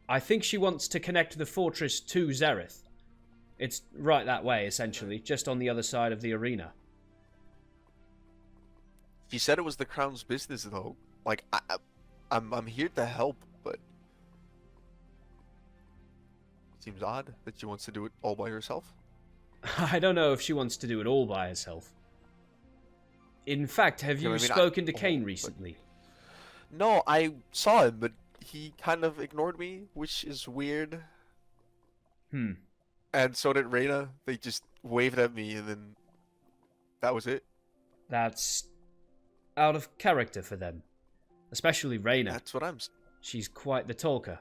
Speaker 1: I think she wants to connect the fortress to Zareth. It's right that way, essentially, just on the other side of the arena.
Speaker 7: She said it was the crown's business, though. Like, I'm here to help, but seems odd that she wants to do it all by herself.
Speaker 1: I don't know if she wants to do it all by herself. In fact, have
Speaker 7: Yeah,
Speaker 1: you
Speaker 7: I mean,
Speaker 1: spoken to
Speaker 7: oh,
Speaker 1: Kaine
Speaker 7: but-
Speaker 1: recently?
Speaker 7: No, I saw him, but he kind of ignored me, which is weird. And so did Reyna. They just waved at me, and then that was it.
Speaker 1: That's out of character for them. Especially Reyna.
Speaker 7: That's what I'm.
Speaker 1: She's quite the talker.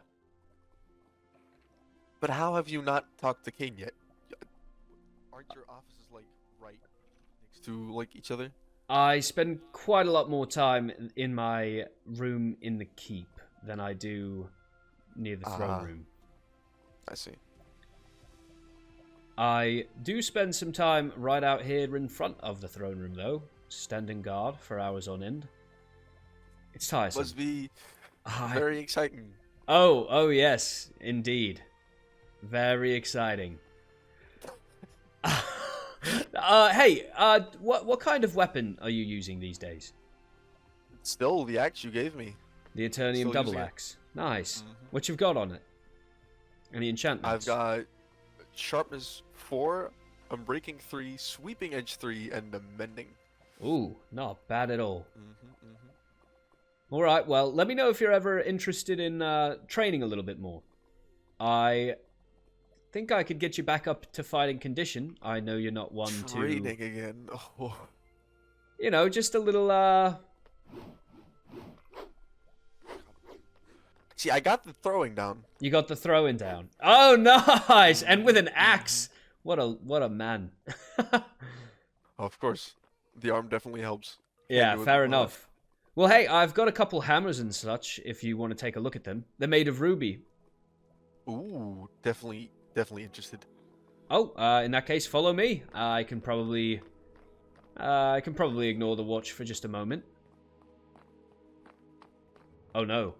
Speaker 7: But how have you not talked to Kaine yet? Aren't your offices like right next to like each other?
Speaker 1: I spend quite a lot more time in my room in the keep than I do near the throne room.
Speaker 7: I see.
Speaker 1: I do spend some time right out here in front of the throne room, though, standing guard for hours on end. It's tiresome.
Speaker 7: Must be
Speaker 1: I-
Speaker 7: very exciting.
Speaker 1: Oh, yes, indeed. Very exciting. Hey, what kind of weapon are you using these days?
Speaker 7: Still, the axe you gave me.
Speaker 1: The Eternium
Speaker 7: Still
Speaker 1: double
Speaker 7: using it.
Speaker 1: axe. Nice.
Speaker 7: Mhm.
Speaker 1: What you've got on it? Any enchantments?
Speaker 7: I've got sharpness 4, unbreaking 3, sweeping edge 3, and a mending.
Speaker 1: Ooh, not bad at all.
Speaker 7: Mm-hmm.
Speaker 1: All right, well, let me know if you're ever interested in training a little bit more. I think I could get you back up to fighting condition. I know you're not one
Speaker 7: Training
Speaker 1: to...
Speaker 7: again. Oh.
Speaker 1: You know, just a little,
Speaker 7: See, I got the throwing down.
Speaker 1: You got the throwing down. Oh, nice! And with an axe. What a man.
Speaker 7: Of course. The arm definitely helps.
Speaker 1: Yeah,
Speaker 7: do it
Speaker 1: fair
Speaker 7: with my
Speaker 1: enough. Well, hey, I've got a couple hammers and such, if you want to take a look at them. They're made of ruby.
Speaker 7: Ooh, definitely interested.
Speaker 1: Oh, in that case, follow me. I can probably ignore the watch for just a moment. Oh no.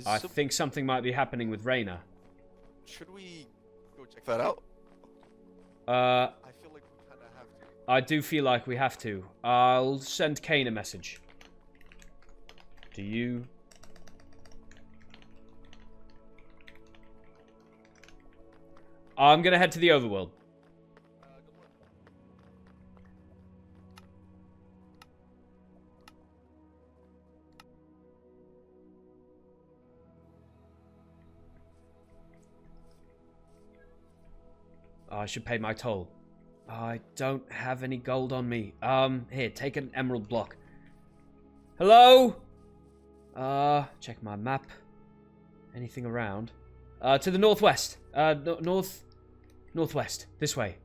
Speaker 1: I think something might be happening with Reyna.
Speaker 7: Should we go check that out?
Speaker 1: I
Speaker 7: I feel like we kind of have to.
Speaker 1: I do feel like we have to. I'll send Kaine a message. Do you I'm gonna head to the overworld.
Speaker 7: Good luck.
Speaker 1: I should pay my toll. I don't have any gold on me. Here, take an emerald block. Hello? Check my map. Anything around? To the northwest. Northwest. This way.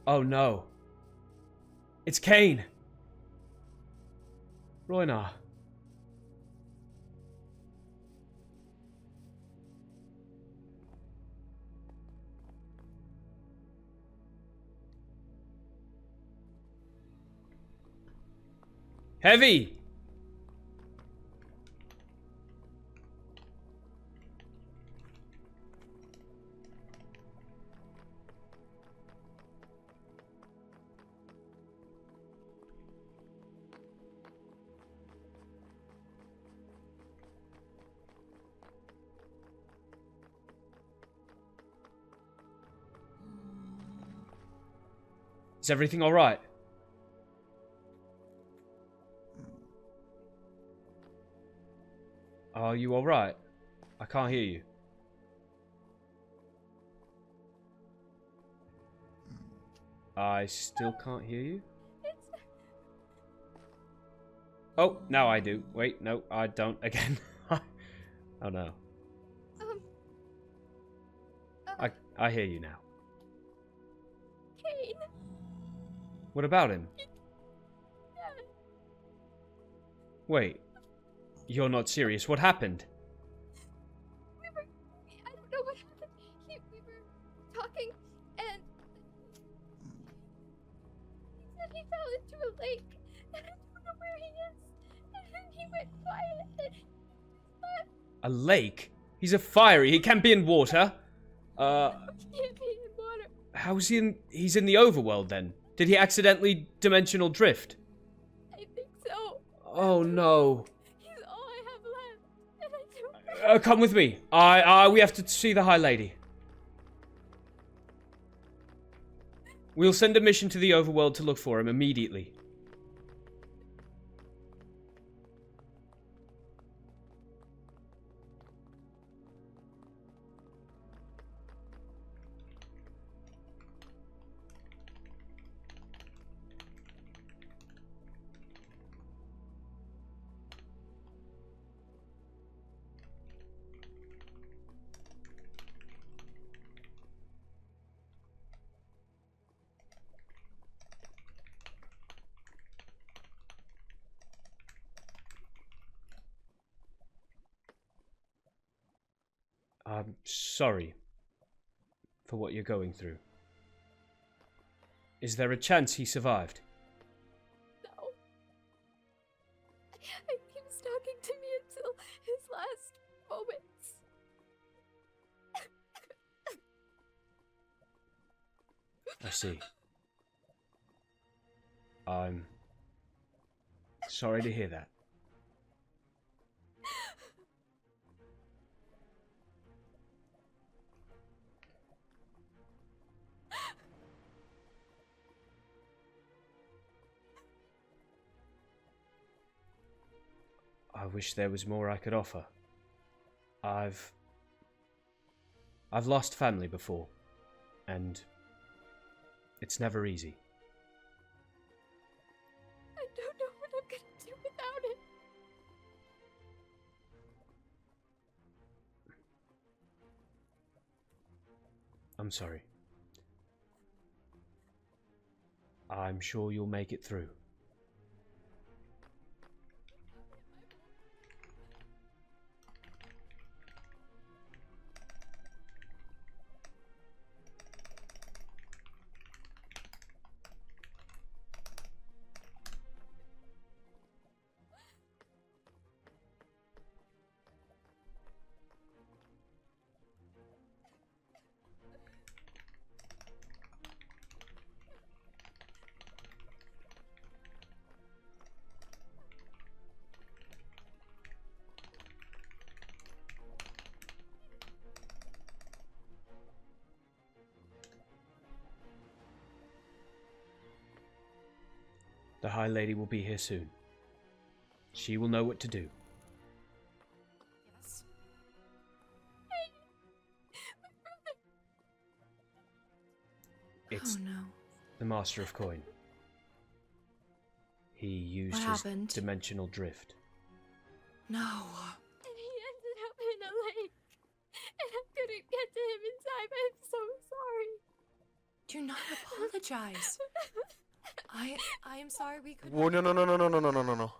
Speaker 1: Oh no. It's Kaine. Roynar. Heavy. Is everything all right? Are you all right? I can't hear you. I still can't hear you. Oh, now I do. Wait, no, I don't again. Oh no. I hear you now.
Speaker 4: Kaine.
Speaker 1: What about him? Wait, you're not serious. What happened?
Speaker 4: I don't know what happened. We were talking, and he said he fell into a lake, and I don't know where he is. And he went quiet, and he left.
Speaker 1: A lake? He's a fiery. He can't be in water.
Speaker 4: He can't be in water.
Speaker 1: How's he in? He's in the overworld then. Did he accidentally dimensional drift?
Speaker 4: I think so.
Speaker 1: Oh no.
Speaker 4: He's all I have left, and I don't know.
Speaker 1: Come with me. We have to see the High Lady. We'll send a mission to the overworld to look for him immediately. I'm sorry for what you're going through. Is there a chance he survived?
Speaker 4: No. He was talking to me until his last moments.
Speaker 1: I see. I'm sorry to hear that. I wish there was more I could offer. I've lost family before, and it's never easy.
Speaker 4: I don't know what I'm gonna do without it.
Speaker 1: I'm sorry. I'm sure you'll make it through. The High Lady will be here soon. She will know what to do.
Speaker 2: Yes.
Speaker 1: It's
Speaker 2: Oh no.
Speaker 1: the Master of Coin. He used
Speaker 2: What
Speaker 1: his
Speaker 2: happened?
Speaker 1: dimensional drift.
Speaker 2: No.
Speaker 4: And he ended up in a lake. And I couldn't get to him in time. I'm so sorry.
Speaker 2: Do not apologize. I am sorry we could
Speaker 7: Whoa, no, no, no, no, no, no, no, no, no, no.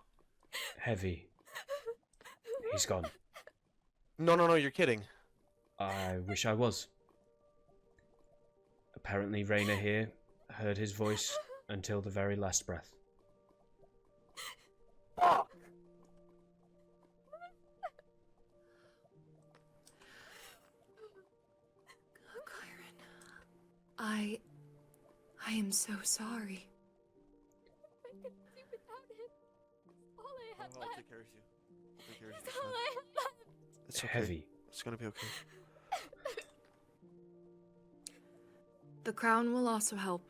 Speaker 1: Heavy. He's gone.
Speaker 7: No, no, no, you're kidding.
Speaker 1: I wish I was. Apparently Rayna here heard his voice until the very last breath.
Speaker 2: Kyrin. I am so sorry.
Speaker 4: I couldn't do without him. It's all I had
Speaker 7: I'll
Speaker 4: left.
Speaker 7: take care of you. I'll take care of you.
Speaker 4: It's all I had left.
Speaker 7: It's okay.
Speaker 1: Heavy.
Speaker 7: It's gonna be okay.
Speaker 2: The crown will also help.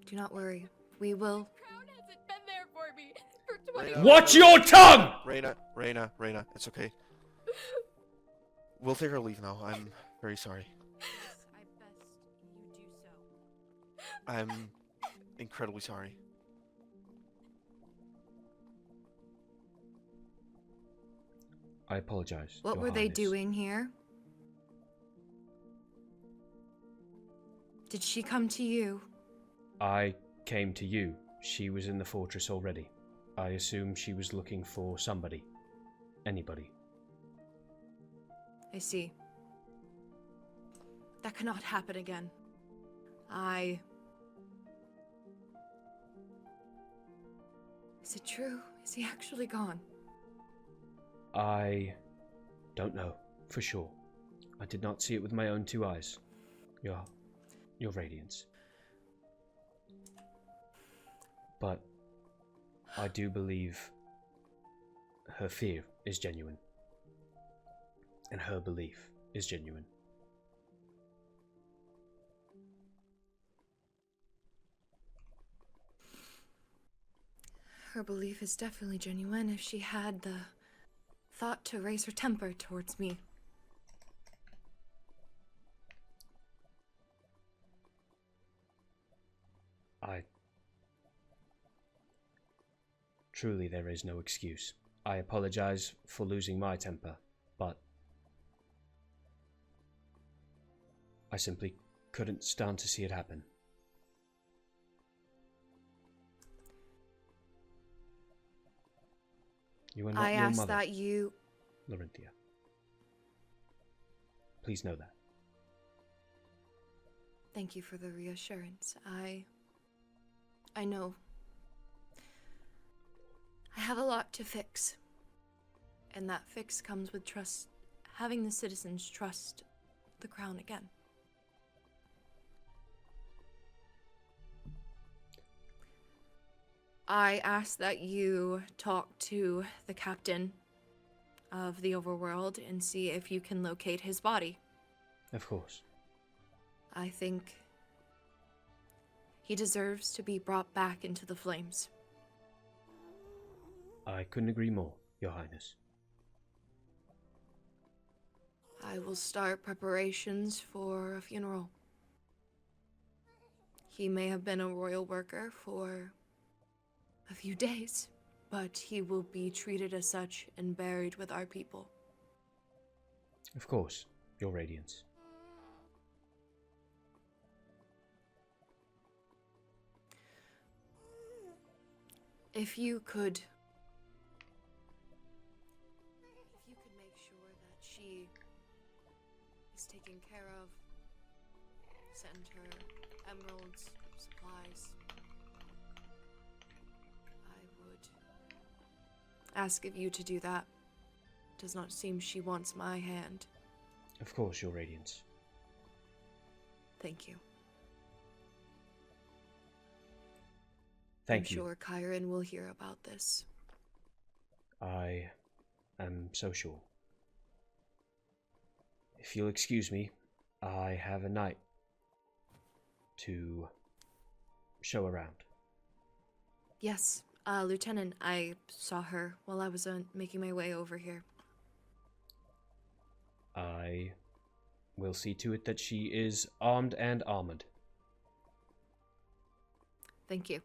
Speaker 2: Do not worry. We will.
Speaker 4: The crown hasn't been there for me for 20
Speaker 7: Rayna,
Speaker 1: Watch your tongue!
Speaker 7: Rayna, it's okay. We'll take our leave now. I'm very sorry.
Speaker 2: I best you do so.
Speaker 7: I'm incredibly sorry.
Speaker 1: I apologize.
Speaker 2: What
Speaker 1: Your
Speaker 2: were they
Speaker 1: Highness.
Speaker 2: doing here? Did she come to you?
Speaker 1: I came to you. She was in the fortress already. I assume she was looking for somebody. Anybody.
Speaker 2: I see. That cannot happen again. Is it true? Is he actually gone?
Speaker 1: I don't know for sure. I did not see it with my own two eyes. Your radiance. But I do believe her fear is genuine. And her belief is genuine.
Speaker 2: Her belief is definitely genuine if she had the thought to raise her temper towards me.
Speaker 1: Truly, there is no excuse. I apologize for losing my temper, but I simply couldn't stand to see it happen. You are not
Speaker 2: I
Speaker 1: your
Speaker 2: ask
Speaker 1: mother,
Speaker 2: that you...
Speaker 1: Lorynthia. Please know that.
Speaker 2: Thank you for the reassurance. I know. I have a lot to fix. And that fix comes with trust, having the citizens trust the crown again. I ask that you talk to the captain of the overworld and see if you can locate his body.
Speaker 1: Of course.
Speaker 2: I think he deserves to be brought back into the flames.
Speaker 1: I couldn't agree more, Your Highness.
Speaker 2: I will start preparations for a funeral. He may have been a royal worker for a few days, but he will be treated as such and buried with our people.
Speaker 1: Of course, Your Radiance.
Speaker 2: If you could make sure that she is taken care of, send her emeralds, supplies, I would ask of you to do that. Does not seem she wants my hand.
Speaker 1: Of course, Your Radiance.
Speaker 2: Thank you.
Speaker 1: Thank you.
Speaker 2: I'm sure Kyrin will hear about this.
Speaker 1: I am so sure. If you'll excuse me, I have a knight to show around.
Speaker 2: Yes, Lieutenant, I saw her while I was making my way over here.
Speaker 1: I will see to it that she is armed and armored.
Speaker 2: Thank you.